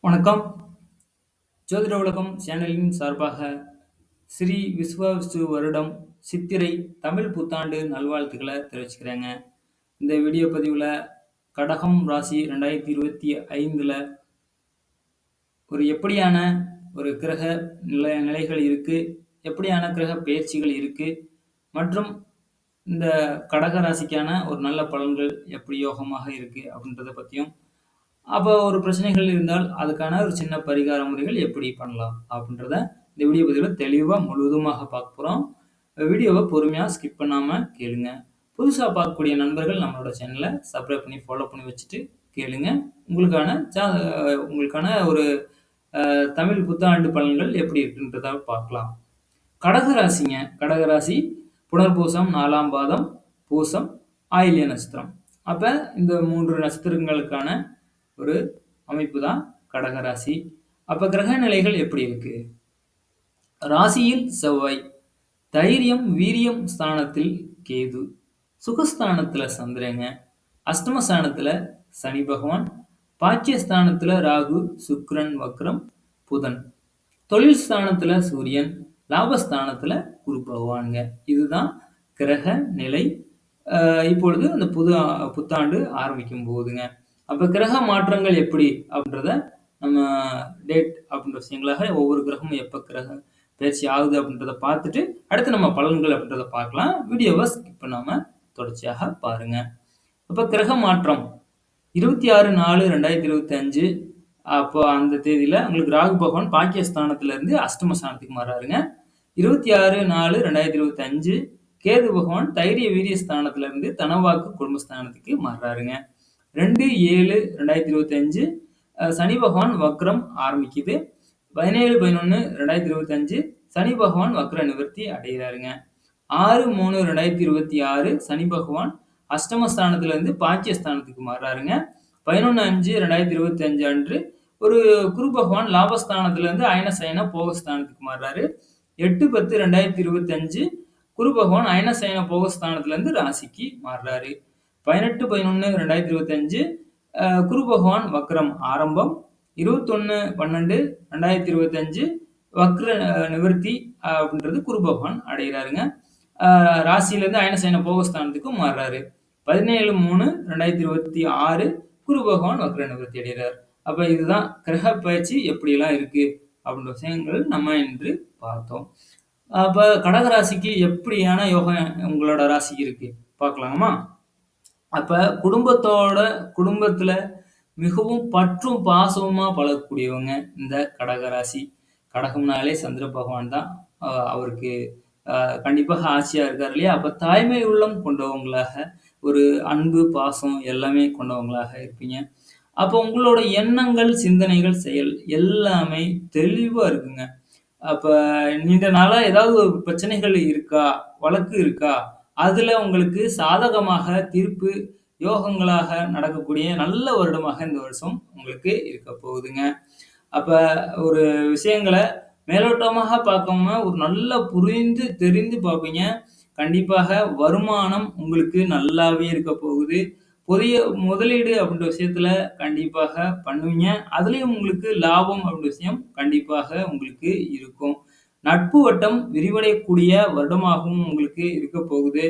வணக்கம். ஜோதிட உலகம் சேனலின் சார்பாக ஸ்ரீ விஸ்வாவசு வருடம் சித்திரை தமிழ் புத்தாண்டு நல்வாழ்த்துக்களை தெரிவிச்சுக்கிறேங்க. இந்த வீடியோ பதிவில் கடகம் ராசி 2025ல் ஒரு எப்படியான ஒரு கிரக நிலைகள் இருக்குது, எப்படியான கிரக பெயர்ச்சிகள் இருக்குது, மற்றும் இந்த கடக ராசிக்கான ஒரு நல்ல பலன்கள் எப்படி யோகமாக இருக்குது அப்படின்றத பற்றியும், அப்போ ஒரு பிரச்சனைகள் இருந்தால் அதுக்கான ஒரு சின்ன பரிகார முறைகள் எப்படி பண்ணலாம் அப்படின்றத இந்த வீடியோ பதிவில் தெளிவாக முழுவதுமாக பார்க்க போகிறோம். வீடியோவை பொறுமையாக ஸ்கிப் பண்ணாமல் கேளுங்க. புதுசாக பார்க்கக்கூடிய நண்பர்கள் நம்மளோட சேனலை சப்ஸ்கிரைப் பண்ணி ஃபாலோ பண்ணி வச்சுட்டு கேளுங்க. உங்களுக்கான ஒரு தமிழ் புத்தாண்டு பலன்கள் எப்படி இருக்குன்றத பார்க்கலாம். கடகராசிங்க. கடகராசி புனர்பூசம் 4ஆம் பாதம், பூசம், ஆயில்ய நட்சத்திரம். அப்போ இந்த 3 நட்சத்திரங்களுக்கான ஒரு அமைப்பு தான் கடகராசி. அப்ப கிரக நிலைகள் எப்படி இருக்கு? ராசியில் செவ்வாய், தைரியம் வீரியம் ஸ்தானத்தில் கேது, சுகஸ்தானத்துல சந்திரங்க, அஷ்டமஸ்தானத்துல சனி பகவான், பாக்கியஸ்தானத்துல ராகு, சுக்கிரன் வக்ரம், புதன், தொழில் ஸ்தானத்துல சூரியன், லாபஸ்தானத்துல குரு பகவானுங்க. இதுதான் கிரக நிலை இப்பொழுது அந்த புத்தாண்டு ஆரம்பிக்கும் போதுங்க. அப்ப கிரக மாற்றங்கள் எப்படி அப்படின்றத நம்ம டேட் அப்படின்ற விஷயங்களாக ஒவ்வொரு கிரகமும் எப்போ கிரக பயிற்சி ஆகுது அப்படின்றத பார்த்துட்டு அடுத்து நம்ம பலன்கள் அப்படின்றத பார்க்கலாம். வீடியோவை ஸ்கிப் பண்ணாம தொடர்ச்சியாக பாருங்க. அப்ப கிரக மாற்றம் 26/4/2025 அப்போ அந்த தேதியில உங்களுக்கு ராகு பகவான் பாக்கியஸ்தானத்துல இருந்து அஷ்டமஸ்தானத்துக்கு மாறாருங்க. 26/4/2025 கேது பகவான் தைரிய வீரிய ஸ்தானத்துல இருந்து தனவாக்கு குடும்பஸ்தானத்துக்கு மாறுறாருங்க. 2/7/2025 சனி பகவான் வக்ரம் ஆரம்பிக்குது. 17/11/2025 சனி பகவான் வக்ர நிவர்த்தி அடைகிறாருங்க. 6/3/2026 சனி பகவான் அஷ்டமஸ்தானத்துல இருந்து பாக்கியஸ்தானத்துக்கு மாறுறாருங்க. 11/5/2025 அன்று ஒரு குரு பகவான் லாபஸ்தானத்துல இருந்து அயனசயன போகஸ்தானத்துக்கு மாறுறாரு. 8/10/2025 குரு பகவான் அயனசயன போகஸ்தானத்துல இருந்து ராசிக்கு மாறுறாரு. 18/11/2025 குரு பகவான் வக்ரம் ஆரம்பம். 21/12/2025 வக்ர நிவர்த்தி அப்படின்றது குரு பகவான் அடைகிறாருங்க. ராசியிலேருந்து அயனசயன போகஸ்தானத்துக்கு மாறுறாரு. 17/3/2026 குரு பகவான் வக்ர நிவர்த்தி அடைகிறார். அப்ப இதுதான் கிரக பயிற்சி எப்படியெல்லாம் இருக்கு அப்படின்ற விஷயங்கள் நம்ம இன்று பார்த்தோம். அப்ப கடகராசிக்கு எப்படியான யோகம் உங்களோட ராசிக்கு இருக்கு பார்க்கலாமா? அப்ப குடும்பத்துல மிகவும் பற்றும் பாசமா பழகக்கூடியவங்க இந்த கடகராசி. கடகம்னாலே சந்திர பகவான் தான் அவருக்கு கண்டிப்பாக ஆட்சியா இருக்காரு இல்லையா? அப்ப தாய்மை உள்ளம் கொண்டவங்களாக, ஒரு அன்பு பாசம் எல்லாமே கொண்டவங்களாக இருப்பீங்க. அப்போ உங்களோட எண்ணங்கள் சிந்தனைகள் செயல் எல்லாமே தெளிவா இருக்குங்க. அப்ப நீண்ட நாளா ஏதாவது ஒரு பிரச்சனைகள் இருக்கா, வழக்கு இருக்கா, அதுல உங்களுக்கு சாதகமாக தீர்ப்பு யோகங்களாக நடக்கக்கூடிய நல்ல வருடமாக இந்த வருஷம் உங்களுக்கு இருக்க போகுதுங்க. அப்ப ஒரு விஷயங்களை மேலோட்டமாக பார்க்காம ஒரு நல்ல புரிந்து தெரிந்து பார்ப்பீங்க. கண்டிப்பாக வருமானம் உங்களுக்கு நல்லாவே இருக்க போகுது. புதிய முதலீடு அப்படின்ற விஷயத்துல கண்டிப்பாக பண்ணுவீங்க. அதுலயும் உங்களுக்கு லாபம் அப்படின்ற விஷயம் கண்டிப்பாக உங்களுக்கு இருக்கும். நட்பு வட்டம் விரிவடையக்கூடிய வருடமாகவும் உங்களுக்கு இருக்க போகுது.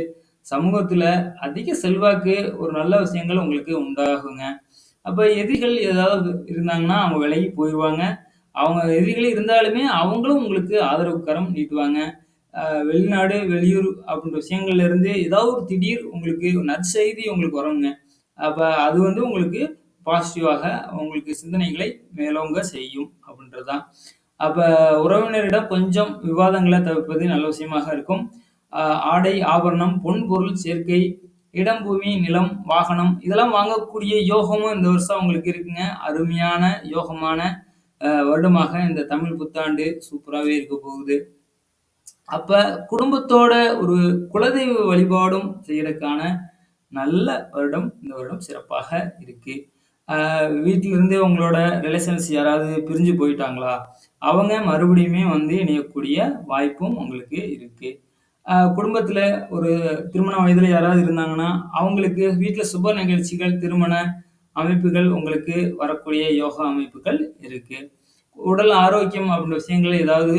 சமூகத்துல அதிக செல்வாக்கு, ஒரு நல்ல விஷயங்கள் உங்களுக்கு உண்டாகுங்க. அப்ப எதிரிகள் ஏதாவது இருந்தாங்கன்னா அவங்க விலகி போயிடுவாங்க. அவங்க எதிரிகள் இருந்தாலுமே அவங்களும் உங்களுக்கு ஆதரவு கரம் நீட்டுவாங்க. வெளிநாடு வெளியூர் அப்படின்ற விஷயங்கள்ல இருந்து ஏதாவது ஒரு திடீர் உங்களுக்கு நற்செய்தி உங்களுக்கு வருங்க. அப்ப அது உங்களுக்கு பாசிட்டிவாக உங்களுக்கு சிந்தனைகளை மேலோங்க செய்யும் அப்படின்றதுதான். அப்ப உறவினரிடம் கொஞ்சம் விவாதங்களை தவிர்ப்பது நல்ல விஷயமாக இருக்கும். ஆடை ஆபரணம் பொன் பொருள் சேர்க்கை, இடம் பூமி நிலம் வாகனம் இதெல்லாம் வாங்கக்கூடிய யோகமும் இந்த வருஷம் உங்களுக்கு இருக்குங்க. அருமையான யோகமான வருடமாக இந்த தமிழ் புத்தாண்டு சூப்பராகவே இருக்க போகுது. அப்ப குடும்பத்தோட ஒரு குலதெய்வ வழிபாடும் செய்யறதுக்கான நல்ல வருடம் இந்த வருடம் சிறப்பாக இருக்கு. வீட்டில இருந்தே உங்களோட ரிலேஷன்ஸ் யாராவது பிரிஞ்சு போயிட்டாங்களா, அவங்க மறுபடியுமே இணையக்கூடிய வாய்ப்பும் உங்களுக்கு இருக்கு. குடும்பத்துல ஒரு திருமண வயதுல யாராவது இருந்தாங்கன்னா அவங்களுக்கு வீட்டுல சுப நிகழ்ச்சிகள், திருமண அமைப்புகள் உங்களுக்கு வரக்கூடிய யோகா அமைப்புகள் இருக்கு. உடல் ஆரோக்கியம் அப்படின்ற விஷயங்கள் ஏதாவது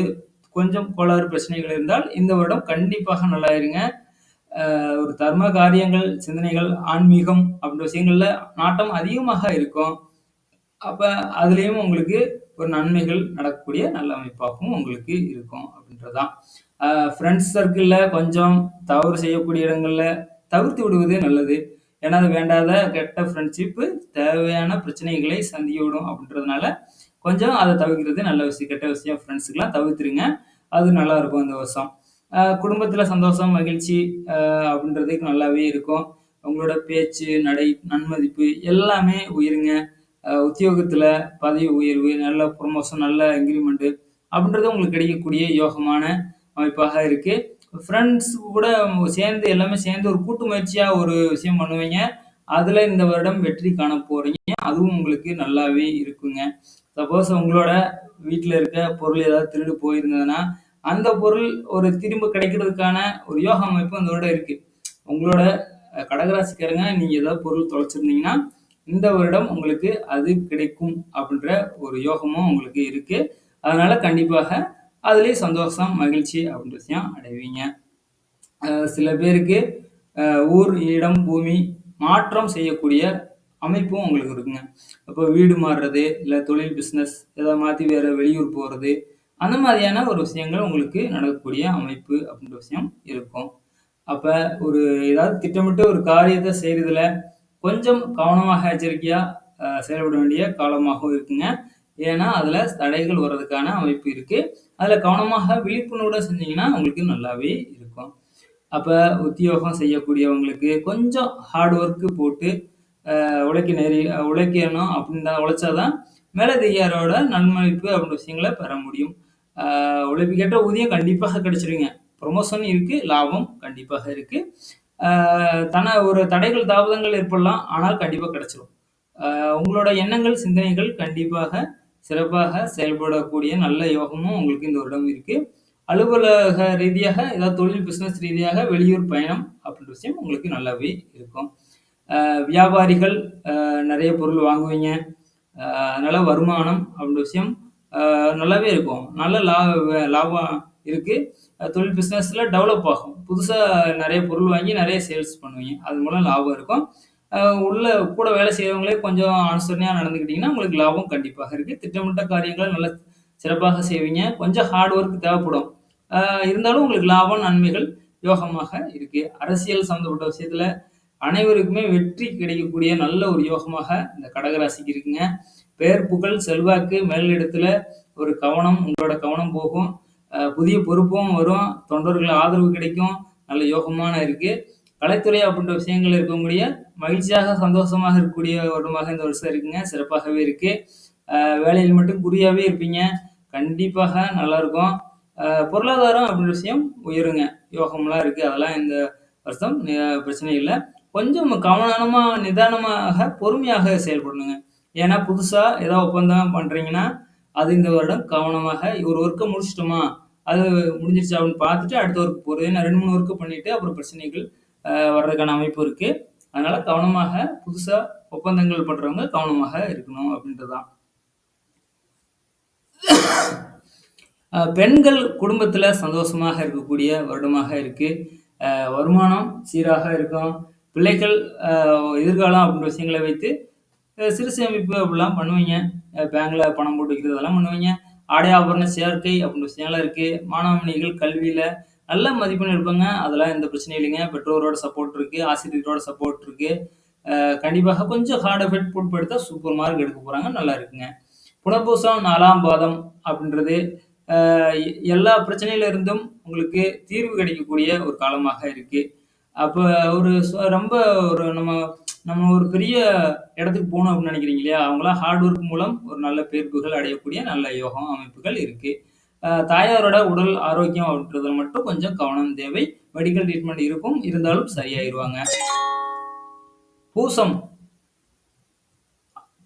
கொஞ்சம் கோளாறு பிரச்சனைகள் இருந்தால் இந்த வருடம் கண்டிப்பாக நல்லாயிருங்க. ஒரு தர்ம காரியங்கள், சிந்தனைகள், ஆன்மீகம் அப்படின்ற விஷயங்கள்ல நாட்டம் அதிகமாக இருக்கும். அப்ப அதுலயும் உங்களுக்கு ஒரு நன்மைகள் நடக்கக்கூடிய நல்ல அமைப்பாகவும் உங்களுக்கு இருக்கும் அப்படின்றது தான். ஃப்ரெண்ட்ஸ் சர்க்கிள்ல கொஞ்சம் தவறு செய்யக்கூடிய இடங்கள்ல தவிர்த்து விடுவது நல்லது. ஏன்னா, அது வேண்டாத கெட்ட ஃப்ரெண்ட்ஷிப்பு தேவையான பிரச்சனைகளை சந்திக்க விடும் அப்படின்றதுனால, கொஞ்சம் அத தவிர்க்கிறது நல்ல விஷயம். கெட்ட விஷயம் ஃப்ரெண்ட்ஸுக்கலாம் தவிர்த்துருங்க. அது நல்லாருக்கும் இந்த வருஷம். குடும்பத்தில சந்தோஷம், மகிழ்ச்சி அப்படின்றது நல்லாவே இருக்கும். உங்களோட பேச்சு, நடை, நன்மதிப்பு எல்லாமே உயருங்க. உத்தியோகத்தில பதவி உயர்வு, நல்ல ப்ரமோஷன், நல்ல இன்கிரிமெண்ட் அப்படின்றது உங்களுக்கு கிடைக்கக்கூடிய யோகமான அமைப்பாக இருக்கு. ஃப்ரெண்ட்ஸ் கூட சேர்ந்து எல்லாமே சேர்ந்து ஒரு கூட்டு முயற்சியா ஒரு விஷயம் பண்ணுவீங்க. அதுல இந்த வருடம் வெற்றி காண போறீங்க. அதுவும் உங்களுக்கு நல்லாவே இருக்குங்க. சப்போஸ் உங்களோட வீட்ல இருக்க பொருள் ஏதாவது திருடு போயிருந்ததுன்னா, அந்த பொருள் ஒரு திரும்ப கிடைக்கிறதுக்கான ஒரு யோக அமைப்பு அந்த வருடம் இருக்கு. உங்களோட கடகராசிக்காரங்க நீங்க ஏதாவது பொருள் தொலைச்சிருந்தீங்கன்னா, இந்த வருடம் உங்களுக்கு அது கிடைக்கும் அப்படின்ற ஒரு யோகமும் உங்களுக்கு இருக்கு. அதனால கண்டிப்பாக அதிலேயே சந்தோஷம், மகிழ்ச்சி அப்படின்ற விஷயம் அடைவீங்க. சில பேருக்கு ஊர், இடம், பூமி மாற்றம் செய்யக்கூடிய அமைப்பும் உங்களுக்கு இருக்குங்க. அப்போ வீடு மாறுறது, இல்ல தொழில், பிசினஸ் எதாவது மாத்தி வேற வெளியூர் போறது, அந்த மாதிரியான ஒரு விஷயங்கள் உங்களுக்கு நடக்கக்கூடிய அமைப்பு அப்படின்ற விஷயம் இருக்கும். அப்ப ஒரு ஏதாவது திட்டமிட்டு ஒரு காரியத்த செய்றதுல கொஞ்சம் கவனமாக, எச்சரிக்கையா செயல்பட வேண்டிய காலமாகவும் இருக்குங்க. ஏன்னா, அதுல தடைகள் வர்றதுக்கான அமைப்பு இருக்கு. அதுல கவனமாக விழிப்புணர்வோட செஞ்சீங்கன்னா, உங்களுக்கு நல்லாவே இருக்கும். அப்ப உத்தியோகம் செய்யக்கூடியவங்களுக்கு கொஞ்சம் ஹார்ட் ஒர்க் போட்டு உழைக்கணும் அப்படின்னு தான் உழைச்சா தான் மேலதிகாரியோட நன்மதிப்பு அப்படின்ற விஷயங்கள பெற முடியும். அ உழைப்புக்கேற்ற ஊதியம் கண்டிப்பாக கிடைச்சிருங்க. ப்ரமோஷன் இருக்கு, லாபம் கண்டிப்பாக இருக்கு. அ ஒரு தடைகள், தாமதங்கள் ஏற்படலாம். ஆனால் கண்டிப்பா கிடைச்சிரும். அ உங்களோட எண்ணங்கள், சிந்தனைகள் கண்டிப்பாக சிறப்பாக செயல்படக்கூடிய நல்ல யோகமும் உங்களுக்கு இந்த வருடம் இருக்கு. அலுவலக ரீதியாக ஏதாவது தொழில், பிசினஸ் ரீதியாக வெளியூர் பயணம் அப்படின்ற விஷயம் உங்களுக்கு நல்லாவே இருக்கும். வியாபாரிகள் நெறைய பொருள் வாங்குவீங்க. அதனால வருமானம் அப்படின்ற விஷயம் நல்லாவே இருக்கும். நல்ல லாபம் இருக்கு. தொழில் பிசினஸ்ல டெவலப் ஆகும். புதுசா நெறைய பொருள் வாங்கி நெறைய சேல்ஸ் பண்ணுவீங்க. அது மூலம் லாபம் இருக்கும். அ உள்ள கூட வேலை செய்றவங்களே கொஞ்சம் அனுசரணையா நடந்துக்கிட்டீங்கன்னா, உங்களுக்கு லாபம் கண்டிப்பாக இருக்கு. திட்டமிட்ட காரியங்கள நல்லா சிறப்பாக செய்வீங்க. கொஞ்சம் ஹார்ட் ஒர்க் தேவைப்படும். அ இருந்தாலும் உங்களுக்கு லாபம், நன்மைகள் யோகமாக இருக்கு. அரசியல் சம்மந்தப்பட்ட விஷயத்துல அனைவருக்குமே வெற்றி கிடைக்கக்கூடிய நல்ல ஒரு யோகமாக இந்த கடகராசிக்கு இருக்குங்க. பெயர், புகழ், செல்வாக்கு மேலிடத்துல ஒரு கவனம், உங்களோட கவனம் போகும். புதிய பொறுப்பும் வரும். தொண்டர்கள் ஆதரவு கிடைக்கும். நல்ல யோகமான இருக்கு. கலைத்துறை அப்படின்ற விஷயங்கள்ல இருக்கக்கூடிய மகிழ்ச்சியாக, சந்தோஷமாக இருக்கக்கூடிய வருடமாக இந்த வருஷம் இருக்குங்க. சிறப்பாகவே இருக்கு. வேலையில் மட்டும் குறியாவே இருப்பீங்க. கண்டிப்பாக நல்லாருக்கும். பொருளாதாரம் அப்படின்ற விஷயம் உயருங்க. யோகம்லாம் இருக்கு. அதெல்லாம் இந்த வருஷம் பிரச்சனை இல்ல. கொஞ்சம் கவனமா, நிதானமாக, பொறுமையாக செயல்படணுங்க. ஏன்னா, புதுசா ஏதாவது ஒப்பந்தம் பண்றீங்கன்னா, அது இந்த வருடம் கவனமாக ஒரு ஒர்க்க முடிச்சுட்டோமா, அது முடிஞ்சிருச்சா அப்படின்னு பார்த்துட்டு அடுத்த ஒர்க் போறது. ஏன்னா 2, 3 ஒர்க் பண்ணிட்டு அப்புறம் பிரச்சனைகள் வர்றதுக்கான அமைப்பு இருக்கு. அதனால கவனமாக புதுசா ஒப்பந்தங்கள் பண்றவங்க கவனமாக இருக்கணும் அப்படின்றது தான். பெண்கள் குடும்பத்தில சந்தோஷமாக இருக்கக்கூடிய வருடமாக இருக்கு. வருமானம் சீராக இருக்கும். பிள்ளைகள் அ எதிர்காலம் அப்படின்ற விஷயங்கள வைத்து சிறு சேமிப்பு அப்படிலாம் பண்ணுவீங்க. பேங்க்ல பணம் போட்டு வைக்கிறது அதெல்லாம் பண்ணுவீங்க. ஆடை ஆபரண சேர்க்கை அப்படின்ற விஷயம்லாம் இருக்கு. மாணவமணிகள் கல்வியில நல்ல மதிப்பெண் எடுப்பாங்க. அதெல்லாம் எந்த பிரச்சனையும் இல்லைங்க. பெற்றோரோட சப்போர்ட் இருக்கு. ஆசிரியர்களோட சப்போர்ட் இருக்கு. கண்டிப்பாக கொஞ்சம் ஹார்ட் எஃபர்ட் போட்டு படித்தா சூப்பர் மார்க் எடுக்க போறாங்க. நல்லா இருக்குங்க. புனர்பூசம் 4ஆம் பாதம் அப்படின்றது அ எல்லா பிரச்சனையில இருந்தும் உங்களுக்கு தீர்வு கிடைக்கக்கூடிய ஒரு காலமாக இருக்கு. அப்ப ஒரு ரொம்ப ஒரு நம்ம நம்ம ஒரு பெரிய இடத்துக்கு போணும் அப்படின்னு நினைக்கிறீங்க இல்லையா? அவங்கலாம் ஹார்ட் ஒர்க் மூலம் ஒரு நல்ல பேர் புகழ் அடையக்கூடிய நல்ல யோகம் அமைப்புகள் இருக்கு. தாயாரோட உடல் ஆரோக்கியம் அப்படின்றதுல மட்டும் கொஞ்சம் கவனம் தேவை. மெடிக்கல் ட்ரீட்மெண்ட் இருக்கும். இருந்தாலும் சரியாயிருவாங்க. பூசம்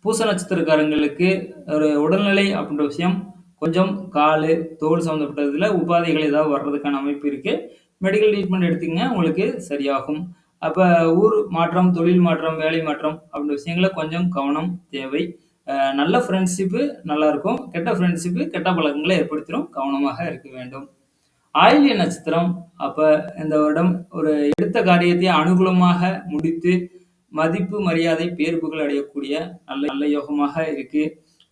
பூச நட்சத்திரக்காரங்களுக்கு ஒரு உடல்நிலை அப்படின்ற விஷயம் கொஞ்சம் காலு, தோல் சம்மந்தப்பட்டதுல உபாதைகள் ஏதாவது வர்றதுக்கான அமைப்பு இருக்கு. மெடிக்கல் ட்ரீட்மெண்ட் எடுத்தீங்கன்னா உங்களுக்கு சரியாகும். அப்ப ஊர் மாற்றம், தொழில் மாற்றம், வேலை மாற்றம் அப்படின்ற விஷயங்கள்ல கொஞ்சம் கவனம் தேவை. நல்ல ஃப்ரெண்ட்ஷிப்பு நல்லாருக்கும். கெட்ட ஃப்ரெண்ட்ஷிப்பு கெட்ட பழக்கங்கள ஏற்படுத்திரும். கவனமாக இருக்க வேண்டும். ஆயில்ய நட்சத்திரம் அப்ப இந்த வருடம் ஒரு எடுத்த காரியத்தை அனுகூலமாக முடித்து, மதிப்பு, மரியாதை, பேர் புகழ் அடையக்கூடிய நல்ல நல்ல யோகமாக இருக்கு.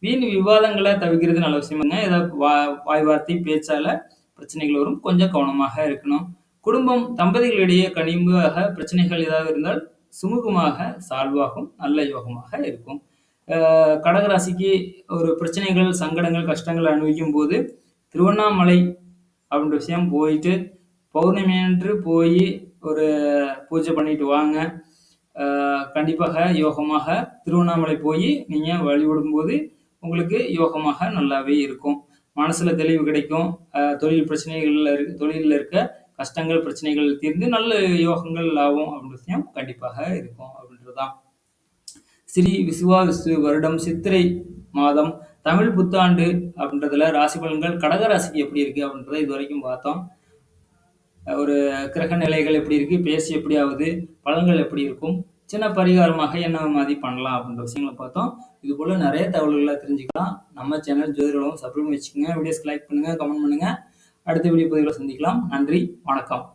வீண் விவாதங்கள தவிர்க்கிறது நல்ல விஷயம்ங்க. ஏதாவது வாய் வார்த்தை, பேச்சால பிரச்சனைகள் வரும். கொஞ்சம் கவனமாக இருக்கணும். குடும்பம், தம்பதிகளிடையே கனிவாக பிரச்சனைகள் ஏதாவது இருந்தால் சுமூகமாக சால்வ் ஆகும். நல்ல யோகமாக இருக்கும். கடகராசிக்கு ஒரு பிரச்சனைகள், சங்கடங்கள், கஷ்டங்கள் அனுபவிக்கும்போது, திருவண்ணாமலை அப்படின்ற விஷயம் போயிட்டு, பௌர்ணமி அன்று போயி ஒரு பூஜை பண்ணிட்டு வாங்க. கண்டிப்பாக யோகமாக திருவண்ணாமலை போயி நீங்க வழிபடும்போது, உங்களுக்கு யோகமாக நல்லாவே இருக்கும். மனசுல தெளிவு கிடைக்கும். தொழில்ல இருக்க கஷ்டங்கள், பிரச்சனைகள் தீர்ந்து நல்ல யோகங்கள், லாபம் அப்படின்ற விஷயம் கண்டிப்பாக இருக்கும் அப்படின்றது தான். ஸ்ரீ விசுவாவசு வருடம் சித்திரை மாதம் தமிழ் புத்தாண்டு அப்படின்றதுல ராசி பலன்கள் கடகராசிக்கு எப்படி இருக்கு அப்படின்றத இதுவரைக்கும் பார்த்தோம். ஒரு கிரக நிலைகள் எப்படி இருக்கு, பேசி எப்படி ஆகுது, பலன்கள் எப்படி இருக்கும், சின்ன பரிகாரமாக என்ன மாதிரி பண்ணலாம் அப்படின்ற விஷயங்களை பார்த்தோம். இது போல நிறைய தகவல்களை தெரிஞ்சுக்கலாம். நம்ம சேனல் ஜோதிடம் சப்ஸ்கிரைப் பண்ணி வச்சுக்கோங்க. வீடியோஸ்க்கு லைக் பண்ணுங்க, கமெண்ட் பண்ணுங்க. அடுத்த வீடியோ பதிவில் சந்திக்கலாம். நன்றி, வணக்கம்.